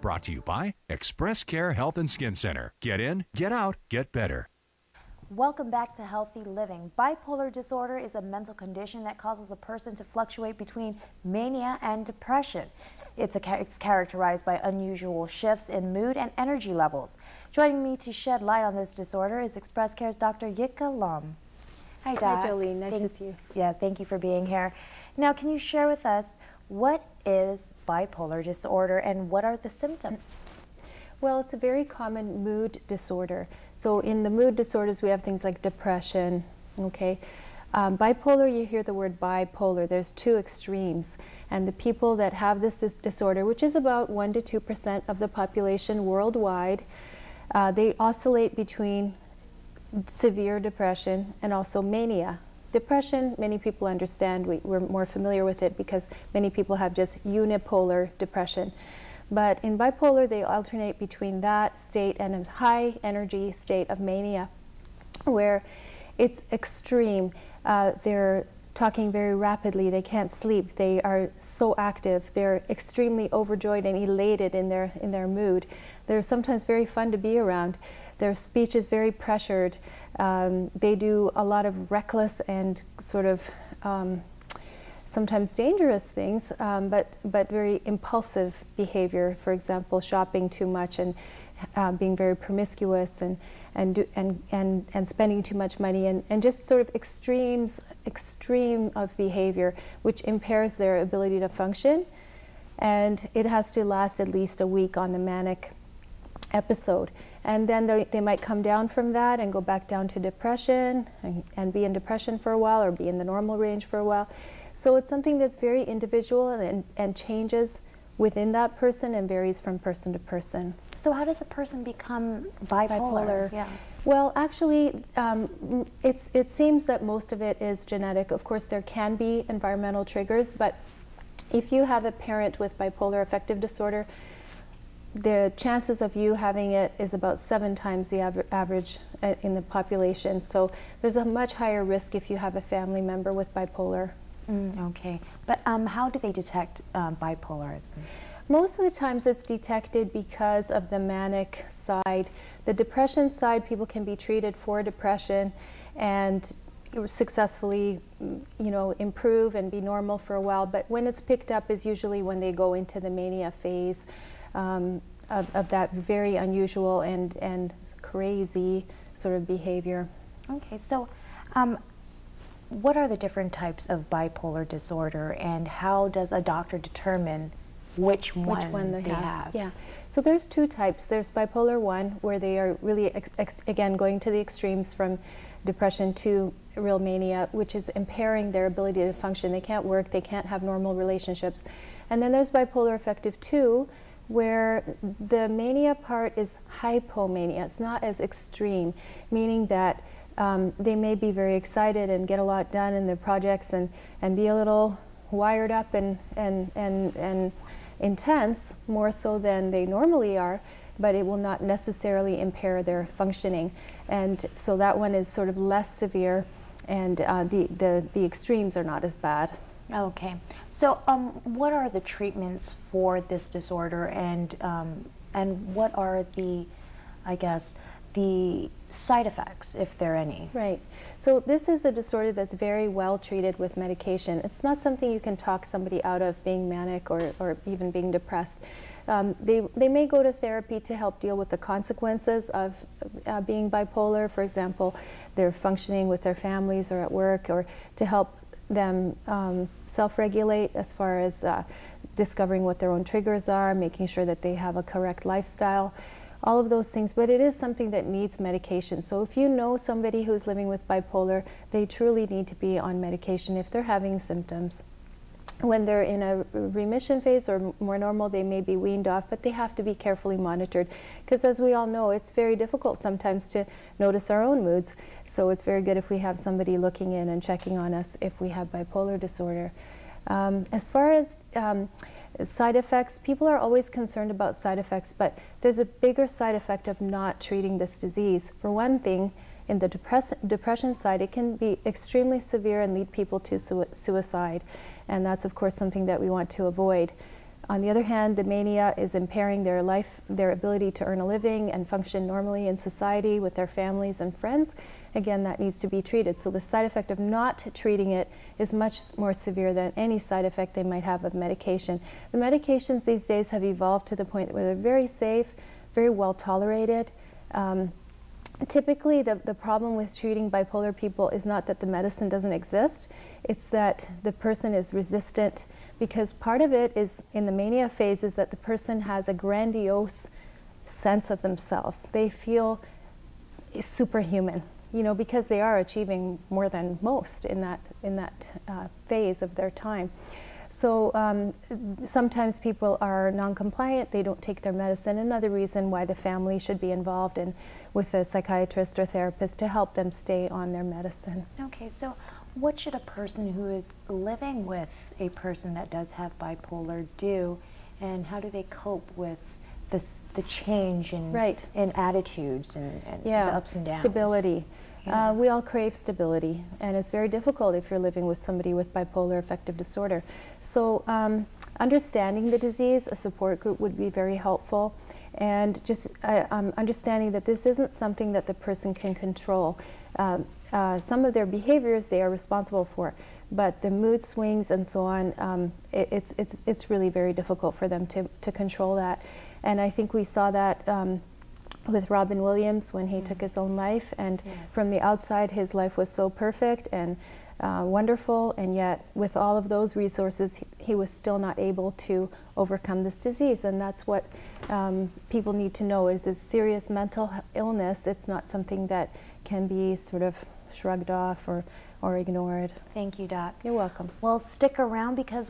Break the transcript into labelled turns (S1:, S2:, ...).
S1: Brought to you by ExpressCare Health and Skin Center. Get in, get out, get better.
S2: Welcome back to Healthy Living. Bipolar disorder is a mental condition that causes a person to fluctuate between mania and depression. It's characterized by unusual shifts in mood and energy levels. Joining me to shed light on this disorder is ExpressCare's Dr. Jitka Lom. Hi, Doc.
S3: Hi, Jolene. Nice to see you.
S2: Yeah, thank you for being here. Now, can you share with us what is bipolar disorder and what are the symptoms?
S3: Well, it's a very common mood disorder. So in the mood disorders, we have things like depression, okay? Bipolar, you hear the word bipolar. There's two extremes. And the people that have this disorder, which is about 1 to 2% of the population worldwide, they oscillate between severe depression and also mania. Depression, many people understand. We're more familiar with it because many people have just unipolar depression. But in bipolar, they alternate between that state and a high energy state of mania, where it's extreme. They're talking very rapidly. They can't sleep. They are so active. They're extremely overjoyed and elated in their mood. They're sometimes very fun to be around. Their speech is very pressured. They do a lot of reckless and sort of sometimes dangerous things, but very impulsive behavior. For example, shopping too much and being very promiscuous and spending too much money and just sort of extreme of behavior, which impairs their ability to function. And it has to last at least a week on the manic episode. And then they might come down from that and go back down to depression and be in depression for a while or be in the normal range for a while. So it's something that's very individual and changes within that person and varies from person to person.
S2: So how does a person become bipolar?
S3: Yeah. Well, actually, it seems that most of it is genetic. Of course, there can be environmental triggers, but if you have a parent with bipolar affective disorder, the chances of you having it is about 7 times the average in the population. So there's a much higher risk if you have a family member with bipolar.
S2: Okay, but how do they detect bipolarism?
S3: Most of the times it's detected because of the manic side. The depression side, people can be treated for depression and successfully, improve and be normal for a while. But when it's picked up is usually when they go into the mania phase of that very unusual and crazy sort of behavior.
S2: Okay, so what are the different types of bipolar disorder and how does a doctor determine which one they have?
S3: Yeah, so there's 2 types. There's bipolar 1, where they are really, again, going to the extremes from depression to real mania, which is impairing their ability to function. They can't work, they can't have normal relationships. And then there's bipolar affective 2, where the mania part is hypomania. It's not as extreme, meaning that they may be very excited and get a lot done in their projects and be a little wired up and intense, more so than they normally are, but it will not necessarily impair their functioning. And so that one is sort of less severe, and the extremes are not as bad.
S2: Okay, so what are the treatments for this disorder, and what are the, I guess, the side effects, if there are any?
S3: Right. So this is a disorder that's very well treated with medication. It's not something you can talk somebody out of being manic or even being depressed. They may go to therapy to help deal with the consequences of being bipolar. For example, they're functioning with their families or at work, or to help them self-regulate as far as discovering what their own triggers are, making sure that they have a correct lifestyle, all of those things. But it is something that needs medication. So if you know somebody who's living with bipolar, they truly need to be on medication if they're having symptoms. When they're in a remission phase or more normal, they may be weaned off, but they have to be carefully monitored, because as we all know, it's very difficult sometimes to notice our own moods. So it's very good if we have somebody looking in and checking on us if we have bipolar disorder. As far as side effects, people are always concerned about side effects, but there's a bigger side effect of not treating this disease. For one thing, in the depression side, it can be extremely severe and lead people to suicide. And that's, of course, something that we want to avoid. On the other hand, the mania is impairing their life, their ability to earn a living and function normally in society with their families and friends. Again, that needs to be treated. So the side effect of not treating it is much more severe than any side effect they might have of medication. The medications these days have evolved to the point where they're very safe, very well tolerated. Typically, the problem with treating bipolar people is not that the medicine doesn't exist, it's that the person is resistant, because part of it is, in the mania phase, is that the person has a grandiose sense of themselves. They feel superhuman, you know, because they are achieving more than most in that phase of their time. So sometimes people are non-compliant, they don't take their medicine. Another reason why the family should be involved with a psychiatrist or therapist to help them stay on their medicine.
S2: Okay, so what should a person who is living with a person that does have bipolar do, and how do they cope with the change in attitudes and the ups and downs?
S3: Stability. We all crave stability, and it's very difficult if you're living with somebody with bipolar affective disorder. So understanding the disease, a support group would be very helpful, and just understanding that this isn't something that the person can control. Some of their behaviors they are responsible for, but the mood swings and so on, it's really very difficult for them to control that. And I think we saw that with Robin Williams when he took his own life, and from the outside his life was so perfect and wonderful, and yet with all of those resources he was still not able to overcome this disease. And that's what people need to know, is it's serious mental illness. It's not something that can be sort of shrugged off or ignored.
S2: Thank you, Doc.
S3: You're welcome.
S2: Well, stick around, because